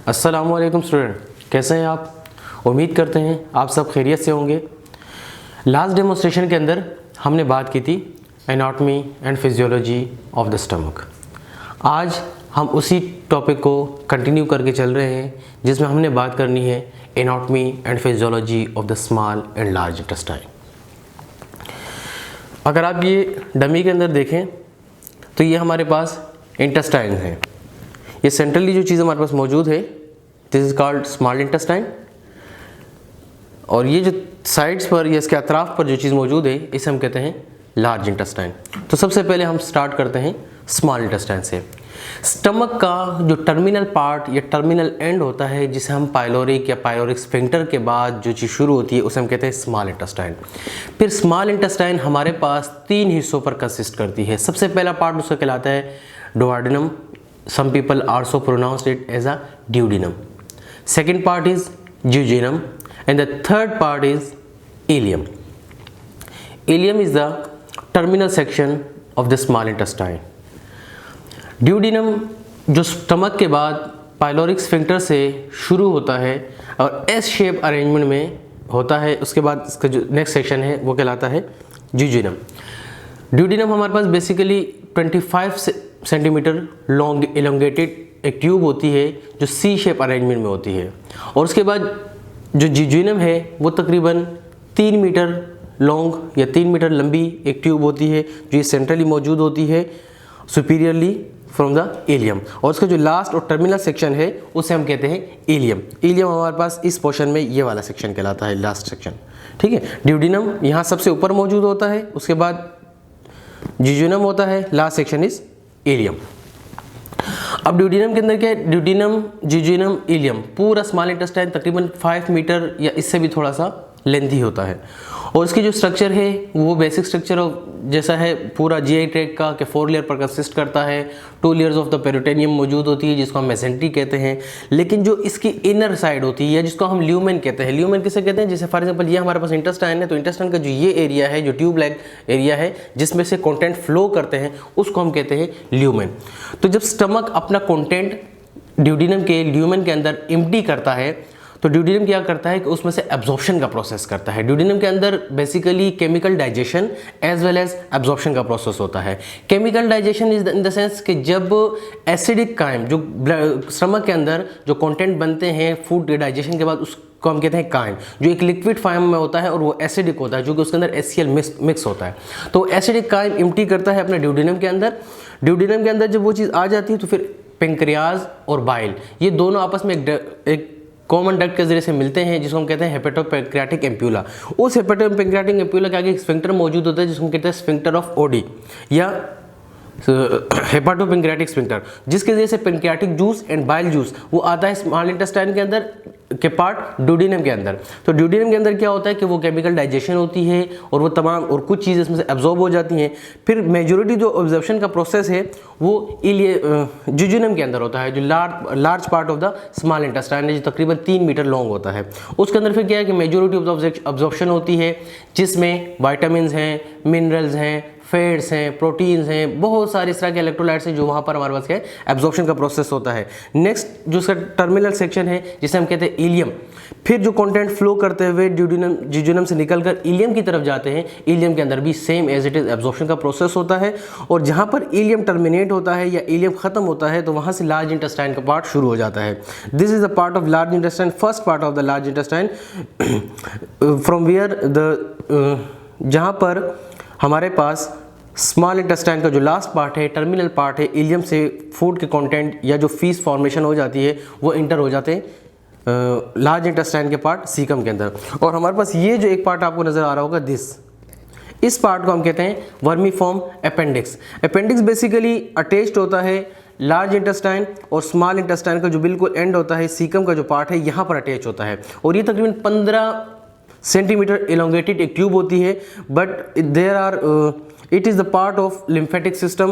अस्सलामुअलैकुम स्टूडेंट, कैसे हैं आप? उम्मीद करते हैं आप सब खैरियत से होंगे। लास्ट डेमोन्स्ट्रेशन के अंदर हमने बात की थी anatomy and physiology of the stomach. आज हम उसी टॉपिक को कंटिन्यू करके चल रहे हैं जिसमें हमने बात करनी है anatomy and physiology of the small and large intestine. अगर आप ये डमी के अंदर देखें तो ये हमारे पास इंटेस्टाइन है। ये सेंट्रली जो चीज़ हमारे पास मौजूद है this is called small intestine, और ये जो साइड्स पर या इसके अतराफ पर जो चीज़ मौजूद है इसे हम कहते हैं लार्ज इंटेस्टाइन। तो सबसे पहले हम स्टार्ट करते हैं स्मॉल इंटेस्टाइन से। स्टमक का जो टर्मिनल पार्ट या टर्मिनल एंड होता है जिसे हम पाइलोरिक या पाइलोरिक स्फिंक्टर के बाद जो चीज़ शुरू होती है उसे हम कहते हैं स्मॉल इंटेस्टाइन। फिर स्मॉल इंटेस्टाइन हमारे पास 3 हिस्सों पर कंसिस्ट करती है। सबसे पहला पार्ट उसका कहलाता है duodenum, some people also pronounce it as a duodenum. Second part is jejunum and the third part is ileum. Ileum is the terminal section of the small intestine. Duodenum जो stomach के बाद pyloric sphincter से शुरू होता है और S shape arrangement में होता है, उसके बाद इसका जो नेक्स्ट सेक्शन है वो कहलाता है jejunum. Duodenum हमारे पास बेसिकली 25 सेंटीमीटर लॉन्ग एलोंगेटेड एक ट्यूब होती है जो सी शेप अरेंजमेंट में होती है, और उसके बाद जो जिजुनम है वो तकरीबन 3 मीटर लॉन्ग या 3 मीटर लंबी एक ट्यूब होती है जो ये सेंट्रली मौजूद होती है सुपीरियरली फ्रॉम द इलियम, और उसका जो लास्ट और टर्मिनल सेक्शन है उसे हम कहते हैं इलियम। इलियम हमारे पास इस पोर्शन में ये वाला सेक्शन कहलाता है, लास्ट सेक्शन। ठीक है, ड्यूडिनम यहाँ सबसे ऊपर मौजूद होता है, उसके बाद जिजुनम होता है, लास्ट सेक्शन इज इलियम। अब ड्यूडिनम के अंदर क्या है? ड्यूडिनम, जिजुनम, इलियम, पूरा स्मॉल इंटेस्टाइन तकरीबन 5 मीटर या इससे भी थोड़ा सा लेंथी होता है, और इसकी जो स्ट्रक्चर है वो बेसिक स्ट्रक्चर जैसा है पूरा जीआई ट्रैक्ट का कि 4 लेयर पर कंसिस्ट करता है। 2 लेयर्स ऑफ द पेरिटोनियम मौजूद होती है जिसको हम मेसेंट्री कहते हैं, लेकिन जो इसकी इनर साइड होती है या जिसको हम ल्यूमेन कहते हैं, ल्यूमेन किसे कहते हैं? जैसे फॉर एग्जांपल ये हमारे पास इंटेस्टाइन है तो इंटेस्टाइन का जो ये एरिया है, जो ट्यूब लाइक एरिया है जिसमें से कंटेंट फ्लो करते हैं उसको हम कहते हैं ल्यूमेन। तो जब स्टमक अपना कंटेंट ड्यूडिनम के ल्यूमेन के अंदर एम्प्टी करता है तो ड्यूडिनम क्या करता है कि उसमें से एब्जॉर्प्शन का प्रोसेस करता है। ड्यूडिनम के अंदर basically chemical digestion as well as absorption का प्रोसेस होता है। Chemical digestion is in the sense कि जब एसिडिक काइम जो स्टमक के अंदर जो कंटेंट बनते हैं फूड डाइजेशन के बाद उसको हम कहते हैं काइम, जो एक लिक्विड फॉर्म में होता है और वो एसिडिक होता है, जो कि उसके अंदर HCl मिक्स होता है। तो एसिडिक काइम एम्प्टी करता है अपने ड्यूडिनम के अंदर। ड्यूडिनम के अंदर जब वो चीज़ आ जाती है तो फिर पेंक्रियाज और बाइल ये दोनों आपस में एक कॉमन डक्ट के जरिए से मिलते हैं जिसको हम कहते हैं हेपेटोपेंक्रियाटिक एम्प्यूला। उस हेपेटोपेंक्रियाटिक एम्प्यूला के आगे एक स्फिंक्टर मौजूद होता है जिसको हम कहते हैं स्फिंक्टर ऑफ ओडी या हेपाटोपेंक्रियाटिक स्फिंक्टर, जिसके जरिए से pancreatic juice and bile juice वो आता है स्मॉल इंटेस्टाइन के अंदर के पार्ट ड्यूडिनम के अंदर। तो ड्यूडिनम के अंदर क्या होता है कि वो केमिकल डाइजेशन होती है और वो तमाम और कुछ चीज़ें इसमें से एब्जॉर्ब हो जाती हैं। फिर मेजोरिटी जो ऑब्जर्प्शन का प्रोसेस है वो जिजुनम के अंदर होता है, जो large part of the small intestine है जो तकरीबन 3 मीटर लॉन्ग होता है। उसके अंदर फिर क्या है कि मेजोरिटी ऑफ ऑब्जॉर्प्शन होती है जिसमें वाइटामिन हैं, मिनरल्स हैं, फैट्स हैं, प्रोटीन्स हैं, बहुत सारे इस तरह के इलेक्ट्रोलाइट्स हैं जो वहाँ पर हमारे पास क्या है एब्जॉर्प्शन का प्रोसेस होता है। नेक्स्ट जो इसका टर्मिनल सेक्शन है जिसे हम कहते हैं इलियम, फिर जो कंटेंट फ्लो करते हुए ड्यूडिनम जिजुनम से निकलकर इलियम की तरफ जाते हैं। इलियम के अंदर भी same as it is absorption का प्रोसेस होता है, और जहाँ पर इलियम टर्मिनेट होता है या इलियम खत्म होता है तो वहाँ से लार्ज इंटेस्टाइन का पार्ट शुरू हो जाता है। This is the part of large intestine, first part of the large intestine from where the जहाँ पर हमारे पास स्मॉल इंटेस्टाइन का जो लास्ट पार्ट है, टर्मिनल पार्ट है, इलियम से फूड के कंटेंट या जो फीस फॉर्मेशन हो जाती है वो इंटर हो जाते हैं लार्ज इंटेस्टाइन के पार्ट सीकम के अंदर। और हमारे पास ये जो एक पार्ट आपको नज़र आ रहा होगा इस पार्ट को हम कहते हैं vermiform appendix. Appendix basically attached होता है लार्ज इंटेस्टाइन और स्मॉल इंटेस्टाइन का जो बिल्कुल एंड होता है सीकम का जो पार्ट है यहाँ पर अटैच होता है, और ये तकरीबन 15 सेंटीमीटर एलोंगेटेड एक ट्यूब होती है, but there are it is the part of lymphatic system